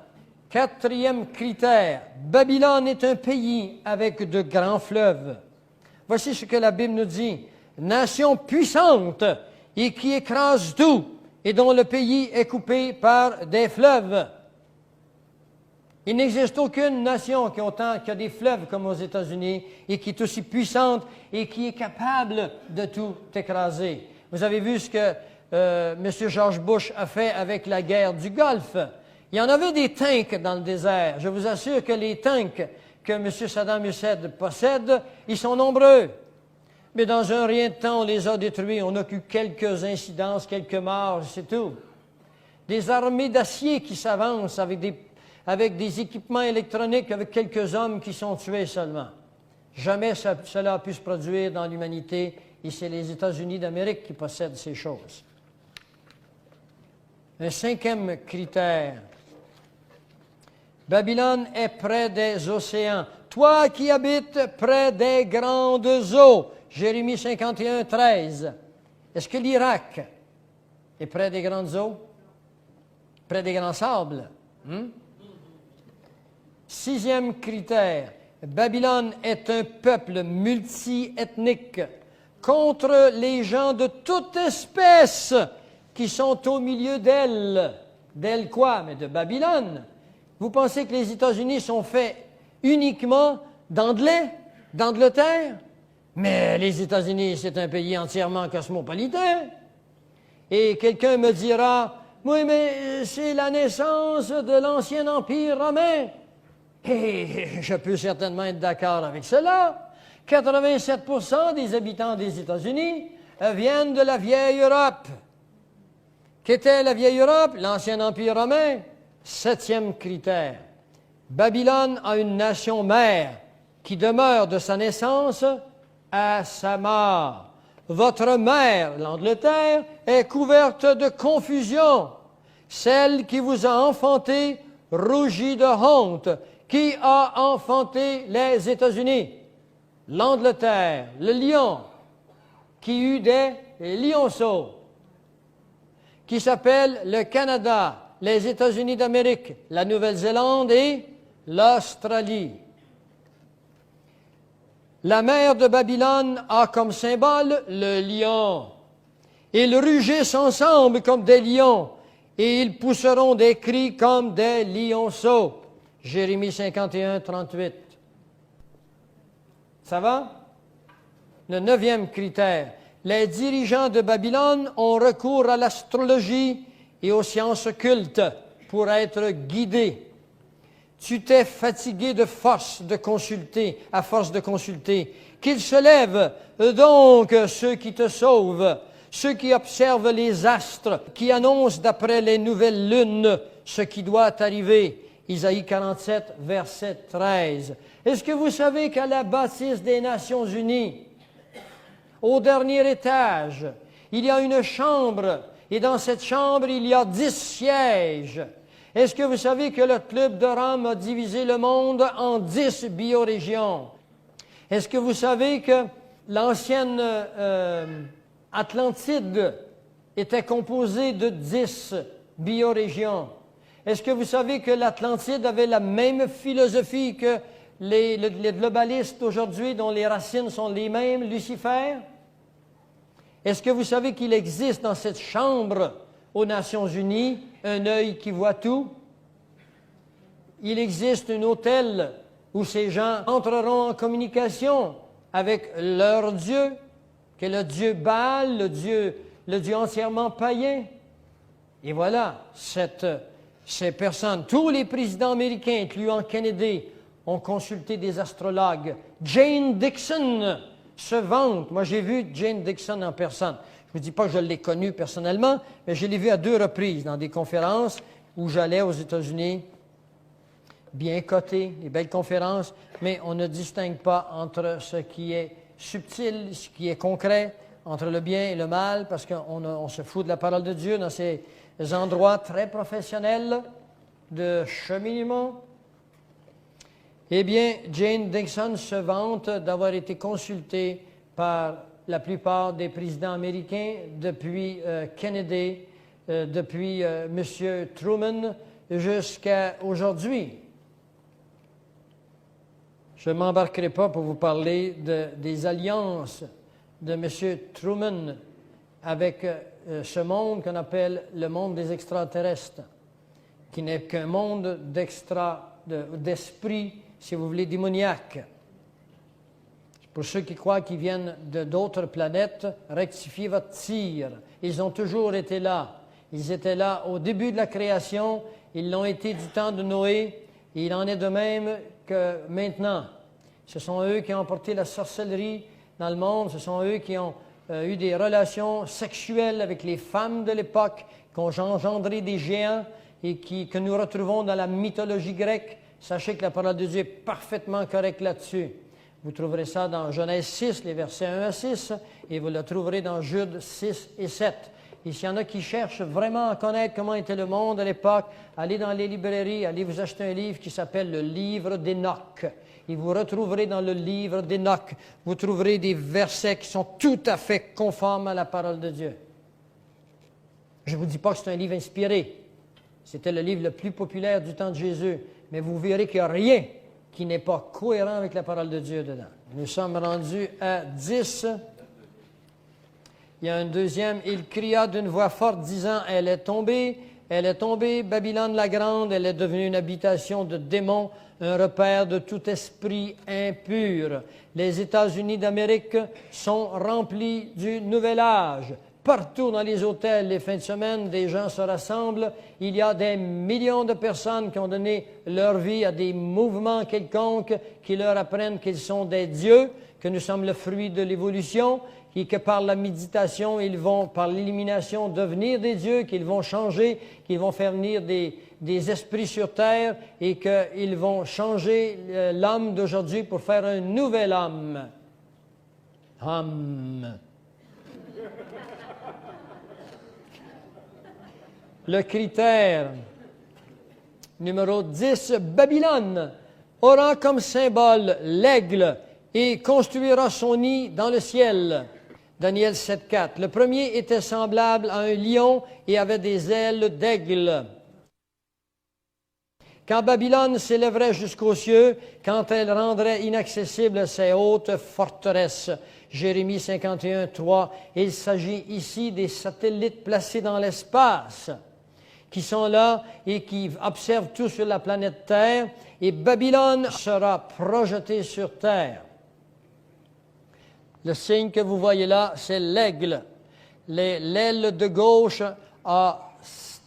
S1: 4e critère, Babylone est un pays avec de grands fleuves. Voici ce que la Bible nous dit. Nation puissante et qui écrase tout et dont le pays est coupé par des fleuves. Il n'existe aucune nation qui a des fleuves comme aux États-Unis et qui est aussi puissante et qui est capable de tout écraser. Vous avez vu ce que M. George Bush a fait avec la guerre du Golfe. Il y en avait des tanks dans le désert. Je vous assure que les tanks que M. Saddam Hussein possède, ils sont nombreux. Mais dans un rien de temps, on les a détruits. On n'a eu quelques incidences, quelques morts, c'est tout. Des armées d'acier qui s'avancent avec des équipements électroniques, avec quelques hommes qui sont tués seulement. Jamais cela a pu se produire dans l'humanité, et c'est les États-Unis d'Amérique qui possèdent ces choses. Un 5e critère. Babylone est près des océans. Toi qui habites près des grandes eaux. Jérémie 51, 13. Est-ce que l'Irak est près des grandes eaux? Près des grands sables? 6e critère. Babylone est un peuple multi-ethnique contre les gens de toute espèce qui sont au milieu d'elle. D'elle quoi? Mais de Babylone. Vous pensez que les États-Unis sont faits uniquement d'Anglais, d'Angleterre? Mais les États-Unis, c'est un pays entièrement cosmopolitain. Et quelqu'un me dira, oui, mais c'est la naissance de l'ancien Empire romain. Et je peux certainement être d'accord avec cela. 87% des habitants des États-Unis viennent de la vieille Europe. Qu'était la vieille Europe? L'ancien Empire romain. 7e critère. Babylone a une nation mère qui demeure de sa naissance à sa mort. Votre mère, l'Angleterre, est couverte de confusion. Celle qui vous a enfanté rougit de honte. Qui a enfanté les États-Unis? L'Angleterre, le lion, qui eut des lionceaux, qui s'appelle le Canada, les États-Unis d'Amérique, la Nouvelle-Zélande et l'Australie. La mère de Babylone a comme symbole le lion. Ils rugissent ensemble comme des lions, et ils pousseront des cris comme des lionceaux. Jérémie 51, 38. Ça va? Le 9e critère. Les dirigeants de Babylone ont recours à l'astrologie et aux sciences occultes pour être guidés. Tu t'es fatigué de force de consulter, à force de consulter. Qu'ils se lèvent donc ceux qui te sauvent, ceux qui observent les astres, qui annoncent d'après les nouvelles lunes ce qui doit arriver. Isaïe 47, verset 13. Est-ce que vous savez qu'à la bâtisse des Nations Unies, au dernier étage, il y a une chambre, et dans cette chambre, il y a 10 sièges. Est-ce que vous savez que le Club de Rome a divisé le monde en 10 biorégions? Est-ce que vous savez que l'ancienne Atlantide était composée de 10 biorégions? Est-ce que vous savez que l'Atlantide avait la même philosophie que les globalistes aujourd'hui, dont les racines sont les mêmes, Lucifer? Est-ce que vous savez qu'il existe dans cette chambre aux Nations Unies un œil qui voit tout? Il existe un hôtel où ces gens entreront en communication avec leur Dieu, qui est le Dieu Baal, le Dieu entièrement païen. Et voilà, ces personnes, tous les présidents américains, incluant Kennedy, ont consulté des astrologues. Jane Dixon se vante. Moi, j'ai vu Jane Dixon en personne. Je ne vous dis pas que je l'ai connue personnellement, mais je l'ai vue à 2 reprises dans des conférences où j'allais aux États-Unis, bien cotées, des belles conférences, mais on ne distingue pas entre ce qui est subtil, ce qui est concret, entre le bien et le mal, parce qu'on se fout de la parole de Dieu dans ces endroits très professionnels de cheminement. Eh bien, Jane Dixon se vante d'avoir été consultée par la plupart des présidents américains depuis Kennedy, depuis M. Truman, jusqu'à aujourd'hui. Je ne m'embarquerai pas pour vous parler des alliances de M. Truman avec ce monde qu'on appelle le monde des extraterrestres, qui n'est qu'un monde d'esprit, si vous voulez, démoniaque. Pour ceux qui croient qu'ils viennent d'autres planètes, rectifiez votre tir. Ils ont toujours été là. Ils étaient là au début de la création, ils l'ont été du temps de Noé, et il en est de même que maintenant. Ce sont eux qui ont emporté la sorcellerie dans le monde, ce sont eux qui ont eu des relations sexuelles avec les femmes de l'époque, qui ont engendré des géants et que nous retrouvons dans la mythologie grecque. Sachez que la parole de Dieu est parfaitement correcte là-dessus. Vous trouverez ça dans Genèse 6, les versets 1 à 6, et vous le trouverez dans Jude 6 et 7. Et s'il y en a qui cherchent vraiment à connaître comment était le monde à l'époque, allez dans les librairies, allez vous acheter un livre qui s'appelle le livre d'Enoch. Et vous retrouverez dans le livre d'Enoch, vous trouverez des versets qui sont tout à fait conformes à la parole de Dieu. Je ne vous dis pas que c'est un livre inspiré. C'était le livre le plus populaire du temps de Jésus. Mais vous verrez qu'il n'y a rien qui n'est pas cohérent avec la parole de Dieu dedans. Nous sommes rendus à 10. Il y a un deuxième. Il cria d'une voix forte, disant, elle est tombée, Babylone la grande, elle est devenue une habitation de démons, un repère de tout esprit impur. Les États-Unis d'Amérique sont remplis du nouvel âge. Partout dans les hôtels, les fins de semaine, des gens se rassemblent. Il y a des millions de personnes qui ont donné leur vie à des mouvements quelconques qui leur apprennent qu'ils sont des dieux, que nous sommes le fruit de l'évolution, et que par la méditation, ils vont, par l'élimination, devenir des dieux, qu'ils vont changer, qu'ils vont faire venir des esprits sur terre et qu'ils vont changer l'homme d'aujourd'hui pour faire un nouvel homme. Le critère numéro 10, Babylone aura comme symbole l'aigle et construira son nid dans le ciel. Daniel 7,4. Le premier était semblable à un lion et avait des ailes d'aigle. Quand Babylone s'élèverait jusqu'aux cieux, quand elle rendrait inaccessibles ses hautes forteresses. Jérémie 51, 3. Il s'agit ici des satellites placés dans l'espace, qui sont là et qui observent tout sur la planète Terre, et Babylone sera projetée sur Terre. Le signe que vous voyez là, c'est l'aigle. L'aile de gauche a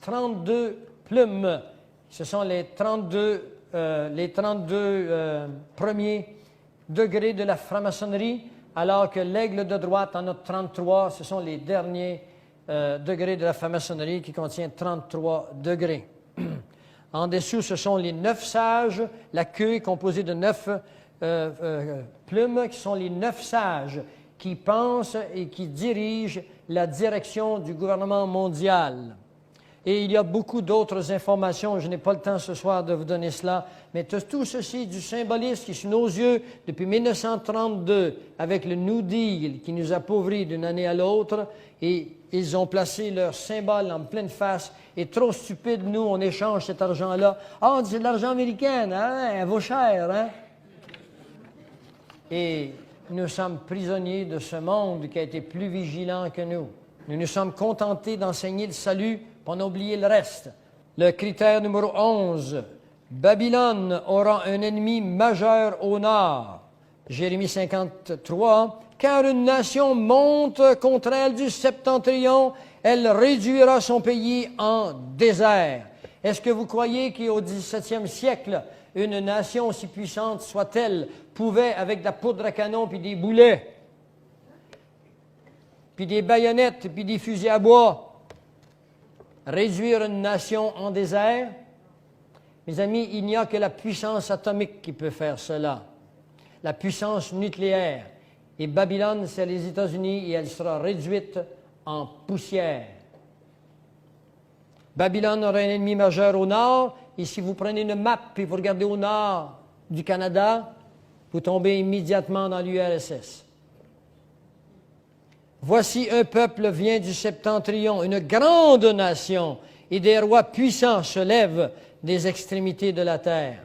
S1: 32 plumes. Ce sont les 32 premiers degrés de la franc-maçonnerie, alors que l'aigle de droite en a 33. Ce sont les derniers degrés de la franc-maçonnerie qui contient 33 degrés. En dessous, ce sont les 9 sages. La queue est composée de 9 plumes qui sont les 9 sages qui pensent et qui dirigent la direction du gouvernement mondial. Et il y a beaucoup d'autres informations. Je n'ai pas le temps ce soir de vous donner cela, mais tout ceci du symbolisme qui, sous nos yeux, depuis 1932, avec le New Deal qui nous appauvrit d'une année à l'autre, et ils ont placé leur symbole en pleine face. Et trop stupide, nous, on échange cet argent-là. Ah, c'est de l'argent américain, hein? Elle vaut cher, hein? Et nous sommes prisonniers de ce monde qui a été plus vigilant que nous. Nous nous sommes contentés d'enseigner le salut, pour en oublier le reste. Le critère numéro 11, Babylone aura un ennemi majeur au nord. Jérémie 53, car une nation monte contre elle du septentrion, elle réduira son pays en désert. Est-ce que vous croyez qu'au XVIIe siècle, une nation aussi puissante soit-elle pouvait, avec de la poudre à canon puis des boulets, puis des baïonnettes, puis des fusils à bois, réduire une nation en désert? Mes amis, il n'y a que la puissance atomique qui peut faire cela, la puissance nucléaire. Et Babylone, c'est les États-Unis, et elle sera réduite en poussière. Babylone aura un ennemi majeur au nord, et si vous prenez une map et vous regardez au nord du Canada, vous tombez immédiatement dans l'URSS. Voici un peuple vient du septentrion, une grande nation, et des rois puissants se lèvent des extrémités de la terre.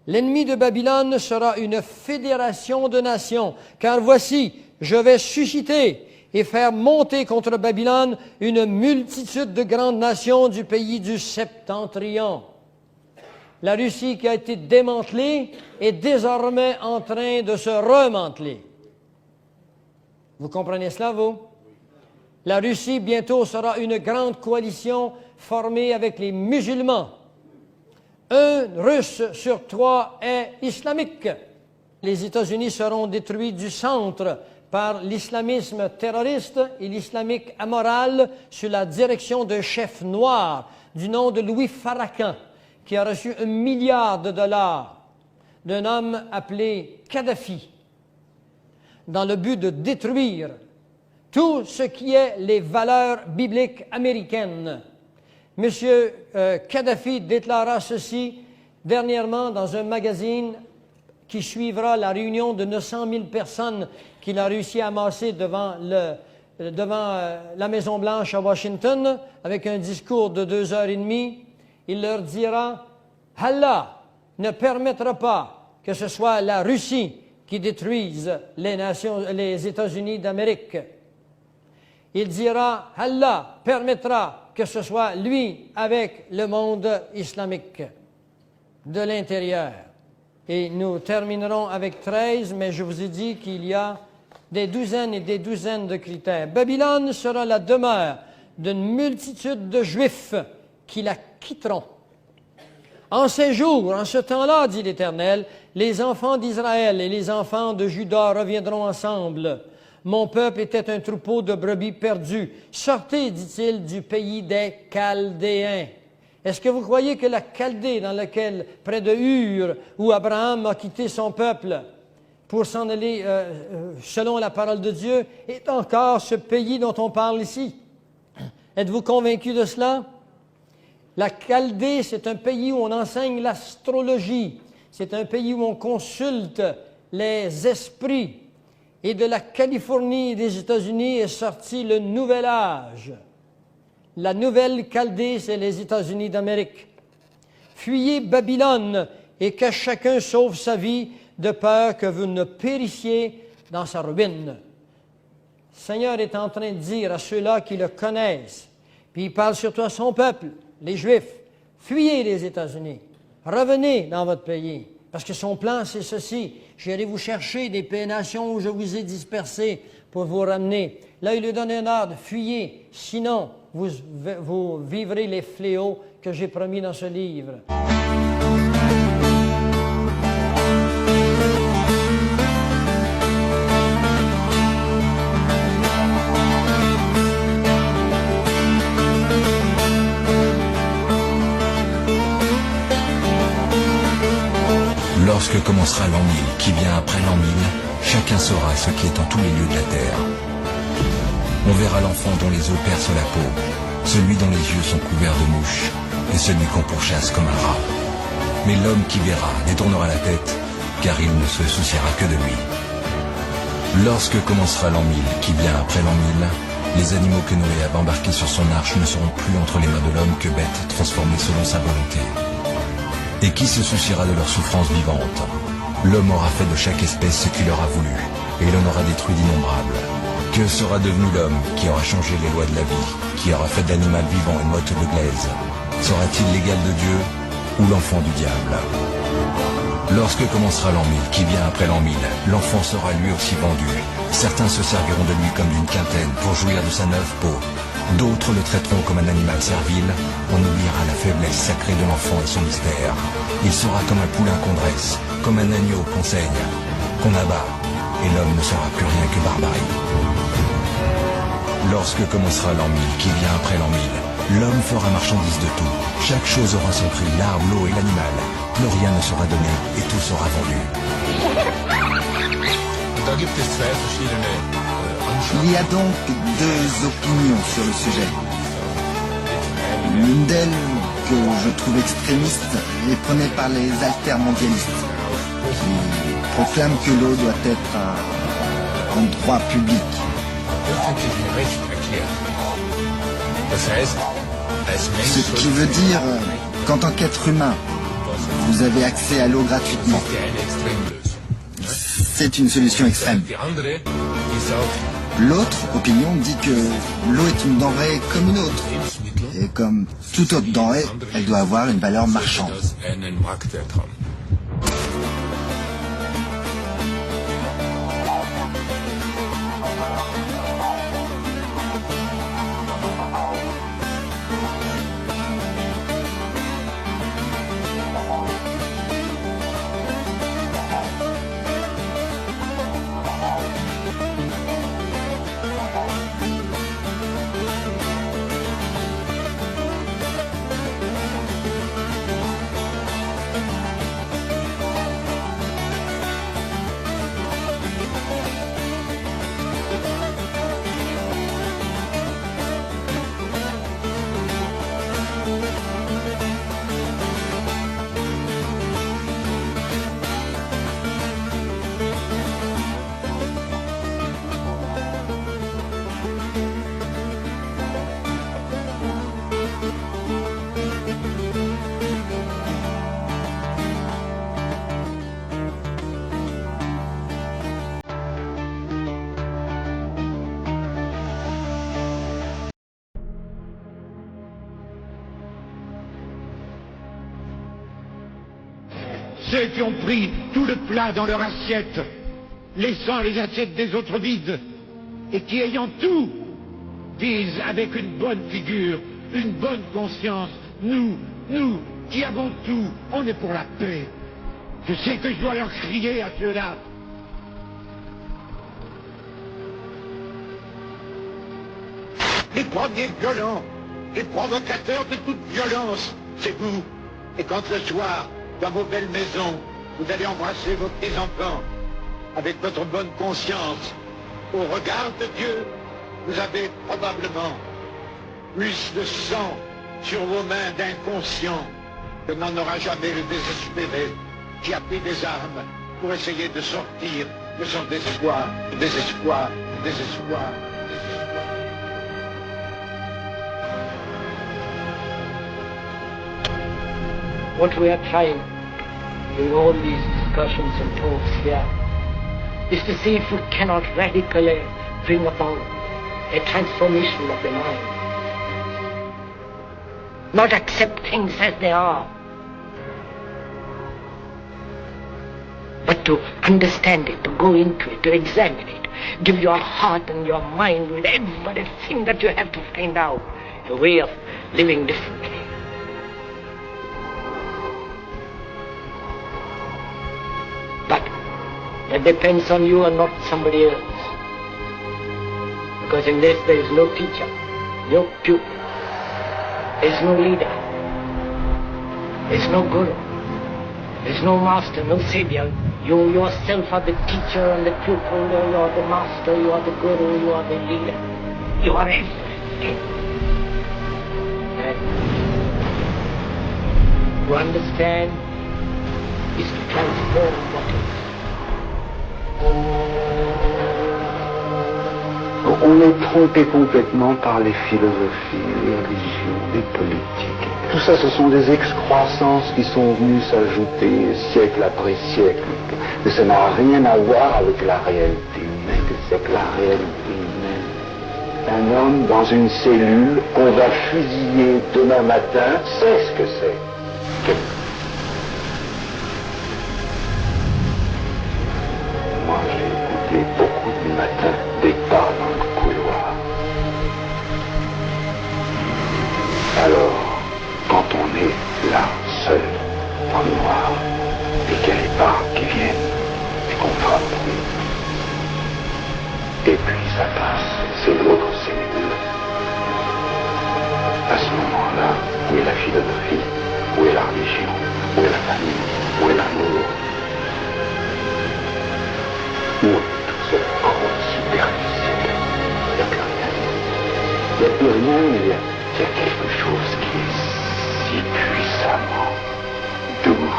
S1: L'ennemi de Babylone sera une fédération de nations, car voici, je vais susciter et faire monter contre Babylone une multitude de grandes nations du pays du septentrion. La Russie qui a été démantelée est désormais en train de se remanteler. Vous comprenez cela, vous? La Russie bientôt sera une grande coalition formée avec les musulmans. Un Russe sur 3 est islamique. Les États-Unis seront détruits du centre par l'islamisme terroriste et l'islamique amoral sous la direction d'un chef noir du nom de Louis Farrakhan, qui a reçu $1 milliard d'un homme appelé Kadhafi, dans le but de détruire tout ce qui est les valeurs bibliques américaines. M. Kadhafi déclara ceci dernièrement dans un magazine qui suivra la réunion de 900 000 personnes qu'il a réussi à amasser devant la Maison-Blanche à Washington, avec un discours de 2h30. Il leur dira « Allah ne permettra pas que ce soit la Russie qui détruise les États-Unis d'Amérique. » Il dira « Allah permettra que ce soit lui avec le monde islamique de l'intérieur. » Et nous terminerons avec 13, mais je vous ai dit qu'il y a des douzaines et des douzaines de critères. Babylone sera la demeure d'une multitude de Juifs qui la quitteront. En ces jours, en ce temps-là, dit l'Éternel, les enfants d'Israël et les enfants de Juda reviendront ensemble. Mon peuple était un troupeau de brebis perdus. Sortez, dit-il, du pays des Chaldéens. Est-ce que vous croyez que la Chaldée, dans laquelle, près de Ur, où Abraham a quitté son peuple pour s'en aller selon la parole de Dieu, est encore ce pays dont on parle ici? Êtes-vous convaincu de cela? La Chaldée, c'est un pays où on enseigne l'astrologie. C'est un pays où on consulte les esprits. Et de la Californie et des États-Unis est sorti le nouvel âge. La nouvelle Chaldée, c'est les États-Unis d'Amérique. Fuyez Babylone et que chacun sauve sa vie de peur que vous ne périssiez dans sa ruine. Le Seigneur est en train de dire à ceux-là qui le connaissent, puis il parle surtout à son peuple, les Juifs, fuyez les États-Unis, revenez dans votre pays, parce que son plan, c'est ceci. J'irai vous chercher des nations où je vous ai dispersés pour vous ramener. Là, il lui donne un ordre, fuyez, sinon vous vivrez les fléaux que j'ai promis dans ce livre.
S3: Lorsque commencera l'an 1000 qui vient après l'an 1000, chacun saura ce qui est en tous les lieux de la terre. On verra l'enfant dont les os percent la peau, celui dont les yeux sont couverts de mouches, et celui qu'on pourchasse comme un rat. Mais l'homme qui verra détournera la tête, car il ne se souciera que de lui. Lorsque commencera l'an 1000 qui vient après l'an 1000, les animaux que Noé a embarqués sur son arche ne seront plus entre les mains de l'homme que bêtes transformées selon sa volonté. Et qui se souciera de leur souffrance vivante? L'homme aura fait de chaque espèce ce qu'il aura voulu, et il en aura détruit d'innombrables. Que sera devenu l'homme qui aura changé les lois de la vie, qui aura fait d'animal vivant une motte de glaise? Sera-t-il l'égal de Dieu ou l'enfant du diable? Lorsque commencera l'an 1000 qui vient après l'an 1000, l'enfant sera lui aussi vendu. Certains se serviront de lui comme d'une quintaine pour jouir de sa neuve peau. D'autres le traiteront comme un animal servile. On oubliera la faiblesse sacrée de l'enfant et son mystère. Il sera comme un poulain qu'on dresse, comme un agneau qu'on saigne, qu'on abat, et l'homme ne sera plus rien que barbarie. Lorsque commencera l'an 1000 qui vient après l'an 1000, l'homme fera marchandise de tout. Chaque chose aura son prix, l'arbre, l'eau et l'animal. Plus rien ne sera donné et tout sera vendu.
S4: Il y a donc deux opinions sur le sujet. L'une d'elles, que je trouve extrémiste, est prônée par les altermondialistes, qui proclament que l'eau doit être un droit public. Ce qui veut dire qu'en tant qu'être humain, vous avez accès à l'eau gratuitement. C'est une solution extrême. L'autre opinion dit que l'eau est une denrée comme une autre. Et comme toute autre denrée, elle doit avoir une valeur marchande.
S5: ceux qui ont pris tout le plat dans leur assiette, laissant les assiettes des autres vides, et qui, ayant tout, disent avec une bonne figure, une bonne conscience, nous, qui avons tout, on est pour la paix. Je sais que je dois leur crier à ceux-là. Les premiers violents, les provocateurs de toute violence, c'est vous. Et quand ce soir, dans vos belles maisons, vous allez embrasser vos petits-enfants, avec votre bonne conscience, au regard de Dieu, vous avez probablement plus de sang sur vos mains d'inconscients que n'en aura jamais le désespéré qui a pris des armes pour essayer de sortir de son désespoir, désespoir, désespoir.
S6: What we are trying in all these discussions and talks here is to see if we cannot radically bring about a transformation of the mind. Not accept things as they are, but to understand it, to go into it, to examine it, give your heart and your mind with everything that you have to find out, a way of living differently. But that depends on you and not somebody else. Because in this there is no teacher, no pupil, there is no leader, there is no guru, there is no master, no savior. You yourself are the teacher and the pupil, you are the master, you are the guru, you are the leader. You are everything. And to understand is to transform what is.
S7: On est trompé complètement par les philosophies, les religions, les politiques. Tout ça, ce sont des excroissances qui sont venues s'ajouter siècle après siècle. Mais ça n'a rien à voir avec la réalité humaine. C'est que la réalité humaine, un homme dans une cellule qu'on va fusiller demain matin, c'est ce que c'est. Moi, j'ai écouté beaucoup du matin des pas dans le couloir. Alors, quand on est là, seul, dans le noir, et qu'il y a les pas qui viennent, et qu'on frappe, et puis ça passe, c'est l'autre cellule. À ce moment-là, où est la philosophie? Où est la religion? Où est la famille? Où est l'amour? Où est toute cette grosse superficielle? Il n'y a plus rien. Il n'y a plus rien, mais il y a quelque chose qui est si puissamment doux,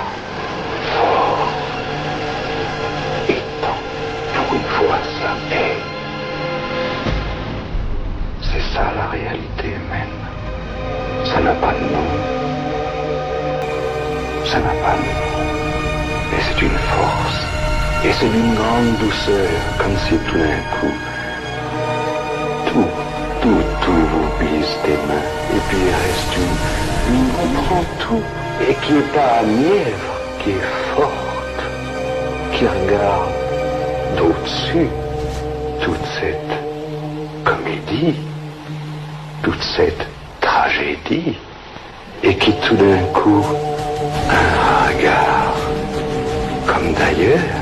S7: fort, étant, pour une fois, ça est. C'est ça la réalité humaine. Ça n'a pas de nom. Ça n'a pas de nom. Mais c'est une force. Et c'est d'une grande douceur, comme si tout d'un coup, tout vous glisse des mains. Et puis il reste on prend tout. Et qui n'est pas mièvre, qui est forte, qui regarde d'au-dessus toute cette comédie, toute cette tragédie, et qui tout d'un coup un regard comme d'ailleurs.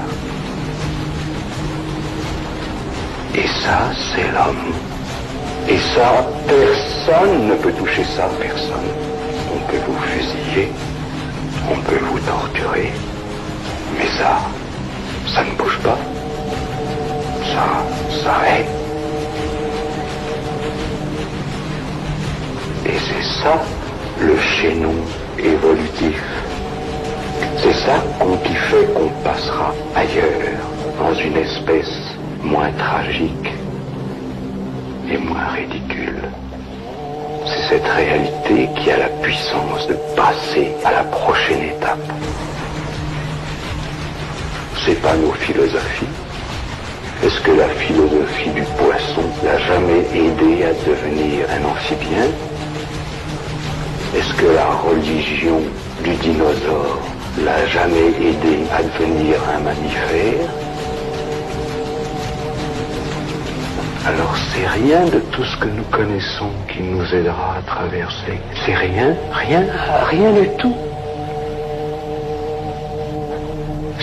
S7: Et ça, c'est l'homme. Et ça, personne ne peut toucher ça, personne. On peut vous fusiller, on peut vous torturer, mais ça ne bouge pas. Ça est. Et c'est ça, le chaînon évolutif. C'est ça qui fait qu'on passera ailleurs, dans une espèce moins tragique et moins ridicule. C'est cette réalité qui a la puissance de passer à la prochaine étape. C'est pas nos philosophies. Est-ce que la philosophie du poisson l'a jamais aidé à devenir un amphibien? Est-ce que la religion du dinosaure l'a jamais aidé à devenir un mammifère. Alors c'est rien de tout ce que nous connaissons qui nous aidera à traverser. C'est rien du tout.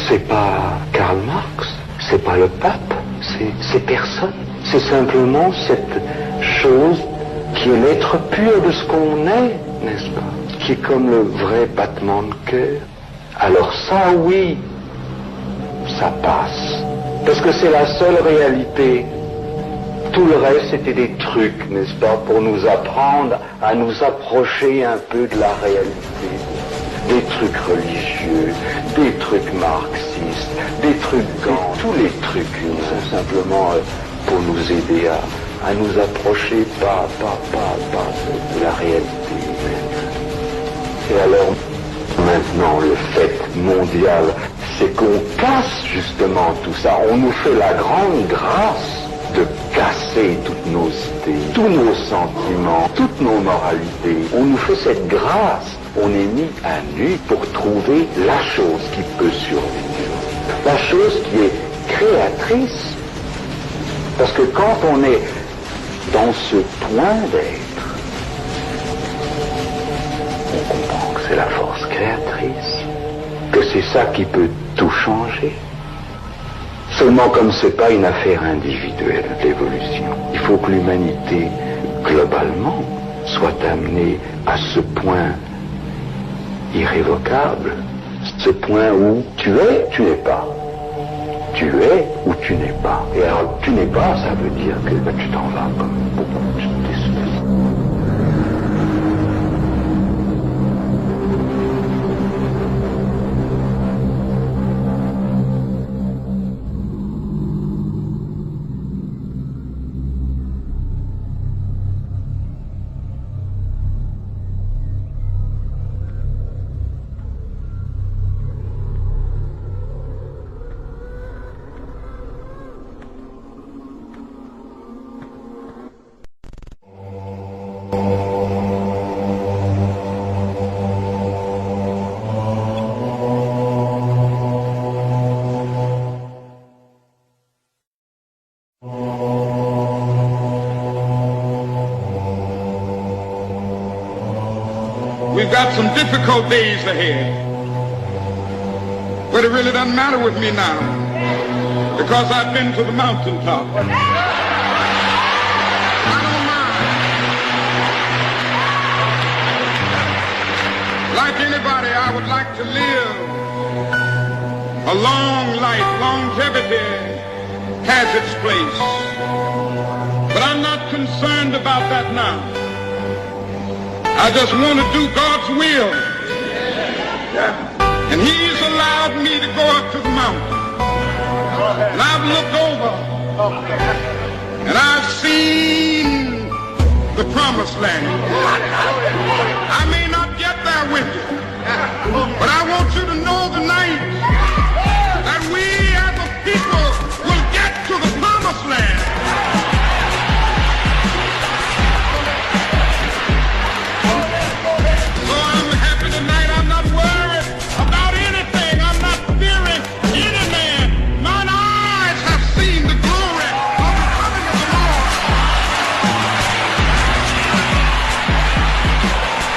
S7: C'est pas Karl Marx, c'est pas le pape, c'est personne. C'est simplement cette chose qui est l'être pur de ce qu'on est, n'est-ce pas? Qui est comme le vrai battement de cœur. Alors ça, oui, ça passe. Parce que c'est la seule réalité. Tout le reste, c'était des trucs, n'est-ce pas, pour nous apprendre à nous approcher un peu de la réalité. Des trucs religieux, des trucs marxistes, des trucs gants, tous les trucs sont simplement pour nous aider à nous approcher pas de la réalité. Et alors, maintenant, le fait mondial, c'est qu'on casse justement tout ça. On nous fait la grande grâce de casser toutes nos idées, tous nos sentiments, toutes nos moralités. On nous fait cette grâce. On est mis à nu pour trouver la chose qui peut survivre. La chose qui est créatrice. Parce que quand on est dans ce point d'être, on comprend que c'est la force créatrice, que c'est ça qui peut tout changer. Seulement comme c'est pas une affaire individuelle, l'évolution, il faut que l'humanité, globalement, soit amenée à ce point irrévocable, ce point où tu es, tu n'es pas. Tu es ou tu n'es pas. Et alors, tu n'es pas, ça veut dire que tu t'en vas comme beaucoup d'espèces.
S8: We've got some difficult days ahead. But it really doesn't matter with me now, because I've been to the mountaintop. I don't mind. Like anybody, I would like to live a long life. Longevity has its place. But I'm not concerned about that now. I just want to do God's will. And He's allowed me to go up to the mountain. And I've looked over and I've seen the promised land.